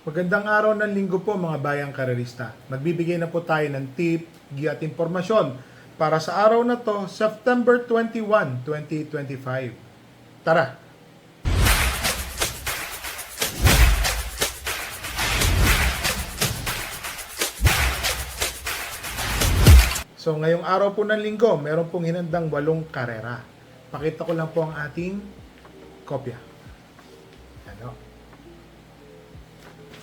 Magandang araw ng linggo po mga bayang karerista. Magbibigay na po tayo ng tip, giya at impormasyon para sa araw na to, September 21, 2025. Tara! So ngayong araw po ng linggo, meron pong hinandang 8 karera. Pakita ko lang po ang ating kopya. Ano?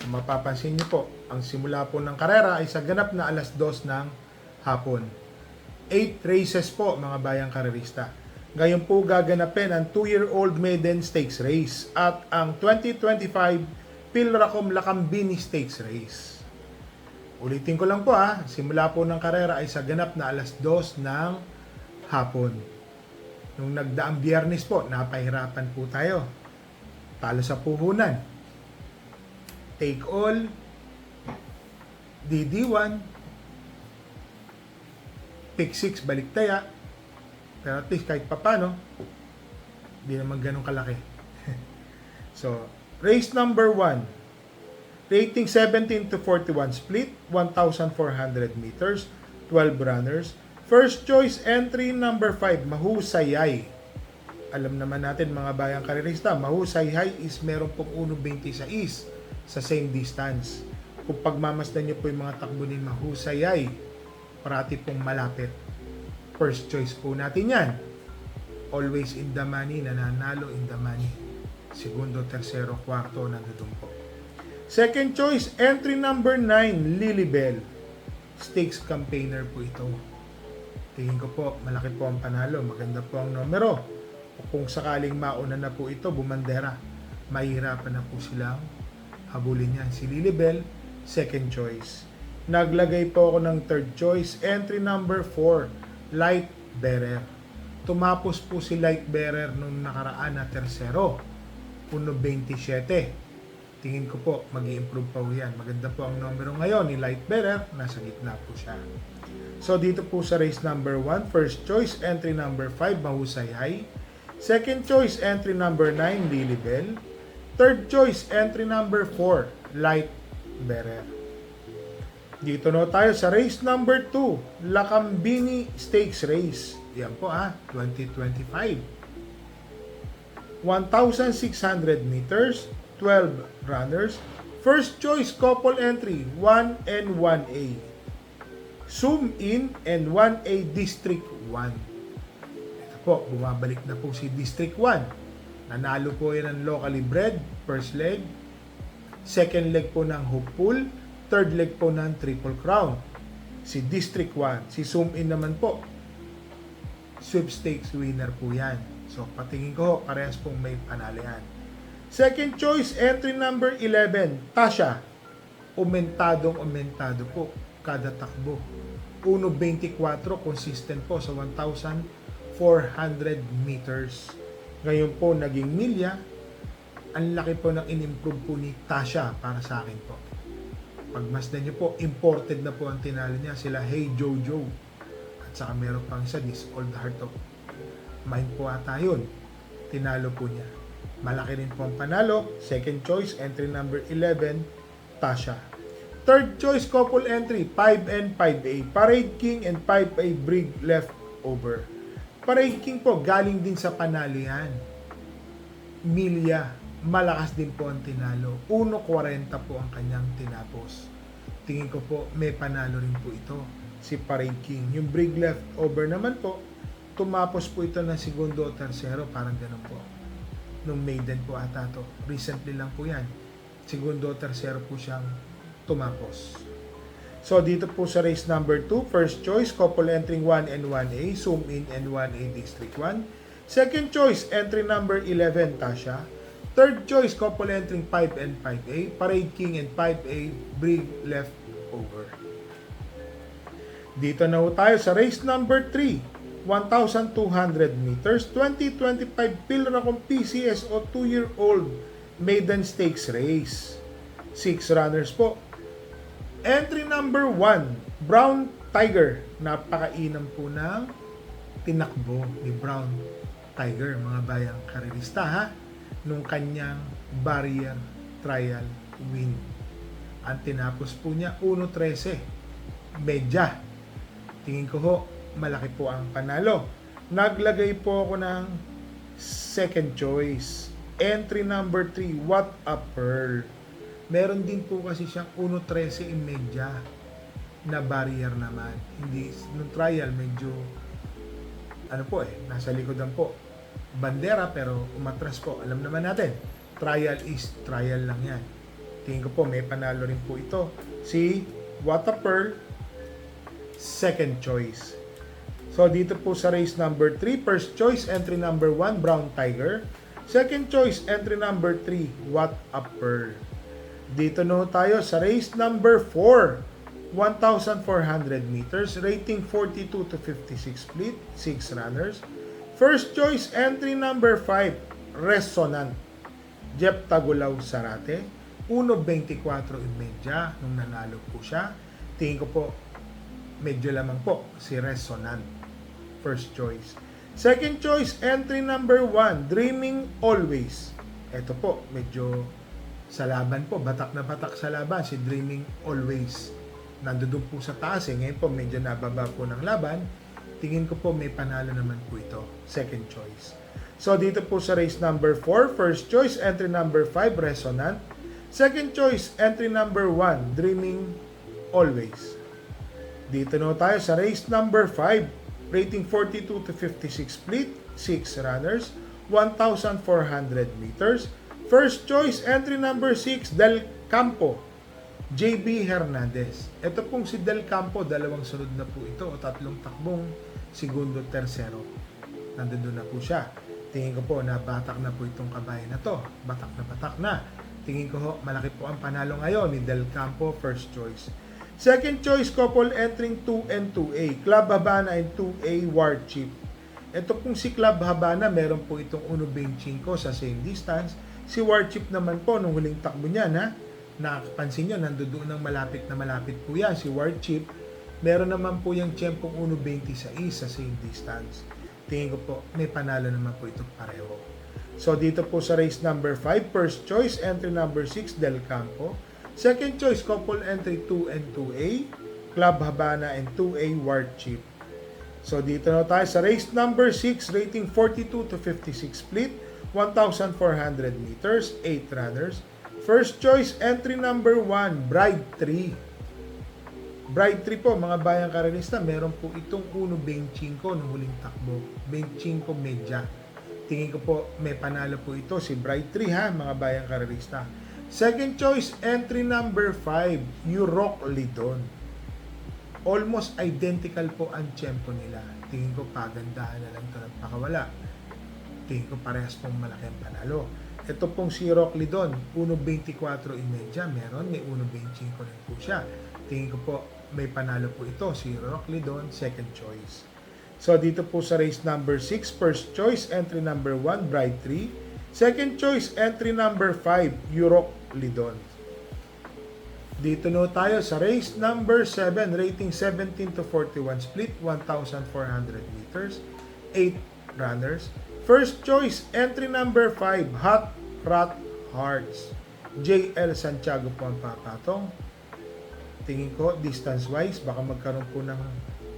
Mapapansin niyo po, ang simula po ng karera ay sa ganap na alas 2 ng hapon. 8 races po mga bayang karerista. Ngayon po gaganapin ang 2-year-old maiden stakes race at ang 2025 Pilracom Lakambini Stakes Race. Ulitin ko lang po simula po ng karera ay sa ganap na alas 2 ng hapon. Nung nagdaang biyernes po, napahirapan po tayo. Talo sa puhunan. Take all, DD1, pick 6, baliktaya. Pero at least kahit papano, hindi naman ganun kalaki. So, race number 1. Rating 17 to 41 split, 1,400 meters, 12 runners. First choice entry number 5, Mahusayay. Alam naman natin mga bayang karerista, Mahusayay is meron pong 1.26 sa same distance. Kung pagmamasdan nyo po yung mga takbo ni Mahusayay, parati pong malapit. First choice po natin yan. Always in the money, nananalo in the money. Segundo, tersero, kwarto, nandun po. Second choice, entry number 9, Lilibel. Stakes campaigner po ito. Tingin ko po, malaki po ang panalo. Maganda po ang numero. O kung sakaling mauna na po ito, bumandera, mahihirapan na po silang habulin yan. Si Lilibel, second choice. Naglagay po ako ng third choice, entry number 4, Light Bearer. Tumapos po si Light Bearer nung nakaraan na tersero, 1.27. Tingin ko po, mag-i-improve pa po yan. Maganda po ang numero ngayon ni Light Bearer. Nasa gitna po siya. So, dito po sa race number 1, first choice, entry number 5, Mahusayay. Second choice, entry number 9, Lilibel. Third choice, entry number 4, Light Bearer. Dito na tayo sa race number 2, Lakambini Stakes Race. Yan po 2025. 1,600 meters, 12 runners. First choice couple entry 1 and 1A. Zoom in and 1A District 1. Ito po, bumabalik na po si District 1. Nanalo po yan ng locally bred, first leg. Second leg po ng hopeful. Third leg po ng Triple Crown. Si District 1. Si Zoom in naman po, sweepstakes winner po yan. So, patingin ko, parehas pong may panalo yan. Second choice, entry number 11, Tasha. Umentado po kada takbo. 1.24, consistent po sa 1,400 meters. Ngayon po, naging milya. Ang laki po ng in-improve po ni Tasha para sa akin po. Pagmasdan nyo po, imported na po ang tinalo niya. Sila Hey Jojo. At saka meron pang isa, This Old Heart of Mine po ata yun. Tinalo po niya. Malaki rin po ang panalo. Second choice, entry number 11, Tasha. Third choice, couple entry, 5 and 5A. Parade King and 5A Brig left over. Parade King po, galing din sa panalo yan. Milya, malakas din po ang tinalo. 1.40 po ang kanyang tinapos. Tingin ko po, may panalo rin po ito. Si Parade King. Yung Brig left over naman po, tumapos po ito ng segundo o tersero. Parang ganun po. Nung maiden po ata to. Recently lang po yan. Segundo, tersero po siyang tumapos. So, dito po sa race number 2, first choice, couple entering 1 and 1A, zoom in and 1A District 1. Second choice, entry number 11, Tasha. Third choice, couple entering 5 and 5A, Parade King and 5A, Brig left over. Dito na po tayo sa race number 3. 1,200 meters, 2025 Pilracom PCS o 2-year-old maiden stakes race. 6 runners po. Entry number 1, Brown Tiger. Napakainam po ng tinakbo ni Brown Tiger, mga bayang karerista nung kanyang barrier trial win. Ang tinapos po niya, 1.13. Medya. Tingin ko ho, malaki po ang panalo. Naglagay po ako ng second choice. Entry number 3, What a Pearl. Meron din po kasi siyang 1.13 medya na barrier naman. Hindi, nung trial, medyo, nasa likodan po. Bandera, pero umatras po. Alam naman natin, trial is trial lang yan. Tingin ko po, may panalo rin po ito. Si What a Pearl, second choice. So, dito po sa race number 3, first choice, entry number 1, Brown Tiger. Second choice, entry number 3, What a Pearl. Dito na tayo sa race number 4, 1,400 meters, rating 42 to 56 split, 6 runners. First choice, entry number 5, Resonant, Jeff Tagulaw Sarate, 1.24 imedya nung nanalo po siya. Tingin ko po, medyo lamang po si Resonant, first choice. Second choice, entry number 1, Dreaming Always. Ito po, medyo sa laban po, batak na batak sa laban, si Dreaming Always. Nandoon po sa taas ngayon po medyo nababa po ng laban. Tingin ko po may panalo naman po ito, second choice. So dito po sa race number 4, first choice, entry number 5, Resonant. Second choice, entry number 1, Dreaming Always. Dito na tayo sa race number 5, rating 42 to 56 split, 6 runners, 1,400 meters. First choice, entry number 6, Del Campo, JB Hernandez. Ito pong si Del Campo, dalawang sunod na po ito, o tatlong takbong, segundo, tersero. Nandun na po siya. Tingin ko po, nabatak na po itong kabayan na to. Batak na batak na. Tingin ko ho, malaki po ang panalo ngayon ni Del Campo, first choice. Second choice, couple entering 2 and 2A, Club Habana and 2A War Chief. Ito pong si Club Habana, meron po itong 1.25 sa same distance. Si War Chief naman po, nung huling takbo niya, nakapansin nyo, nandoon ng malapit na malapit po yan. Si War Chief, meron naman po yung tiyempong 1.26 sa same distance. Tingin ko po, may panalo naman po itong pareho. So dito po sa race number 5, first choice, entry number 6, Del Campo. Second choice, couple entry 2 and 2A, Club Habana and 2A War Chief. So dito na tayo sa race number 6, rating 42 to 56 split, 1,400 meters, 8 runners. First choice, entry number 1, Bride 3. Bride 3 po, mga bayang karanista, meron po itong 1.25 nung huling takbo. 25 medya. Tingin ko po, may panalo po ito si Bride 3 ha, mga bayang karanista. Second choice, entry number 5, Yurok Lidon. Almost identical po ang tiyempo nila. Tingin ko pagandahan na lang ito nagpakawala. Tingin ko parehas pong malaki ang panalo. Ito pong si Yurok Lidon, 1.24 imedya. Meron, may 1.25 rin po siya. Tingin ko po, may panalo po ito. Si Yurok Lidon, second choice. So dito po sa race number 6, first choice, entry number 1, Bride 3. Second choice, entry number 5, Yurok Lidon. Dito na tayo sa race number 7, rating 17 to 41 split, 1,400 meters, 8 runners. First choice, entry number 5, Hot Rat Hearts. JL Santiago po ang papatong. Tingin ko, distance-wise, baka magkaroon po ng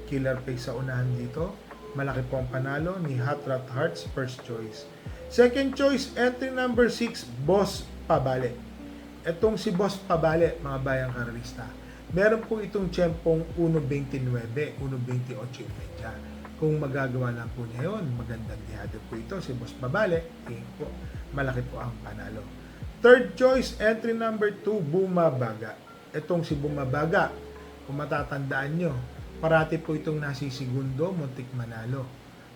killer pace sa unahan dito. Malaki po ang panalo ni Hot Rat Hearts, first choice. Second choice, entry number 6, Boss Pabale. Itong si Boss Pabale, mga bayang karalista, meron po itong tiyempong 1.29, 1.28 medya. Kung magagawa lang po niya yun, magandang dihado po ito, si Boss Pabale, tingin po, malaki po ang panalo. Third choice, entry number 2, Bumabaga. Itong si Bumabaga, kung matatandaan nyo, parati po itong nasisigundo, muntik manalo.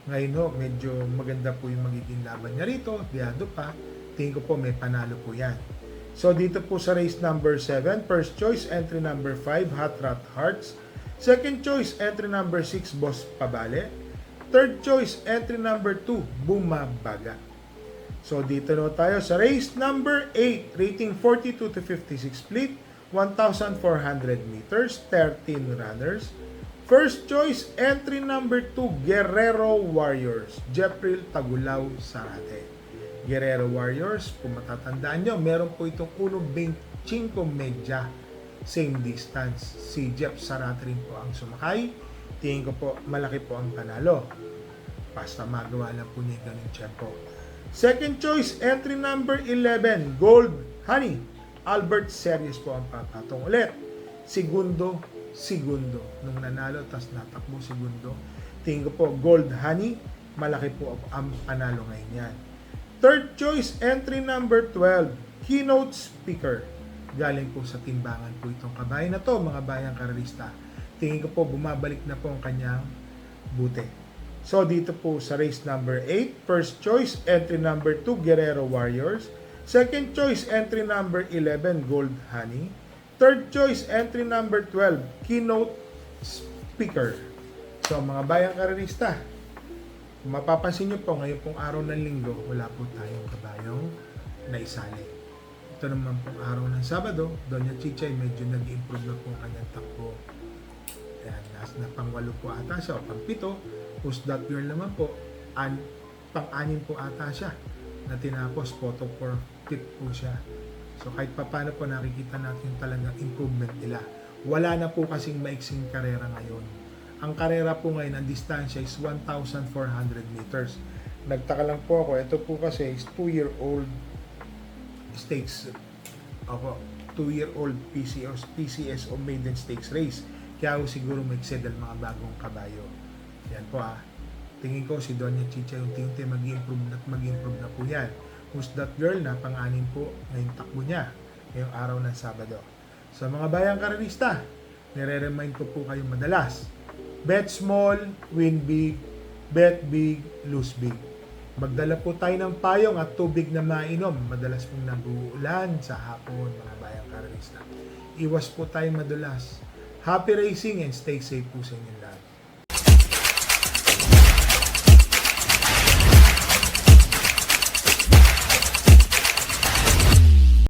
Ngayon ho, medyo maganda po yung magiging laban niya rito, dihado pa, tingin ko po may panalo po yan. So dito po sa race number 7, first choice, entry number 5, Hot Rat Hearts. Second choice, entry number 6, Boss Pabale. Third choice, entry number 2, Bumabaga. So dito na tayo sa race number 8, rating 42 to 56 split, 1,400 meters, 13 runners. First choice, entry number 2, Guerrero Warriors, Jepril Tagulaw Sarate. Guerrero Warriors, kung matatandaan nyo, meron po itong 1.25 medya same distance. Si Jeff Sarate rin po ang sumakay. Tingin ko po, malaki po ang panalo. Basta magawa lang po niya ganun tempo. Second choice, entry number 11, Gold Honey. Albert Series po ang papatong ulit. Segundo. Nung nanalo, tas natakbo segundo. Tingin ko po, Gold Honey. Malaki po ang panalo ngayon yan. Third choice, entry number 12, Keynote Speaker. Galing po sa timbangan po itong kabayo na to, mga bayang karalista. Tingin ko po, bumabalik na po ang kanyang bute. So, dito po sa race number 8, first choice, entry number 2, Guerrero Warriors. Second choice, entry number 11, Gold Honey. Third choice, entry number 12, Keynote Speaker. So, mga bayang karalista, mapapansin nyo po, ngayon pong araw ng linggo, wala po tayong kabayong naisali. Ito naman pong araw ng Sabado, Doña Chichay, medyo nag-improve na po ang kanyang takbo. Ayan, na pang-8 po ata siya, o pang-7. Who's that girl naman po, pang-6 po ata siya, na tinapos, photo for 5th po siya. So kahit paano po nakikita natin yung talagang improvement nila. Wala na po kasing maiksing karera ngayon. Ang karera po ngayon, ang distansya is 1,400 meters. Nagtaka lang po ako, ito po kasi is 2-year-old stakes. Opo, 2-year-old PCS o maiden stakes race. Kaya ako siguro mag-excel ang mga bagong kabayo. Yan po Tingin ko si Doña Chicha yung unti mag-improve na po yan. Who's that girl na pang-anim po ngayong takbo niya ngayong araw ng Sabado. Sa mga bayang karalista, nire-remind ko po kayo madalas. Bet small, win big, bet big, lose big. Magdala po tayo ng payong at tubig na mainom. Madalas pong nag-uulan sa hapon, mga bayang karalista. Iwas po tayo madulas. Happy racing and stay safe po sa inyong lahat.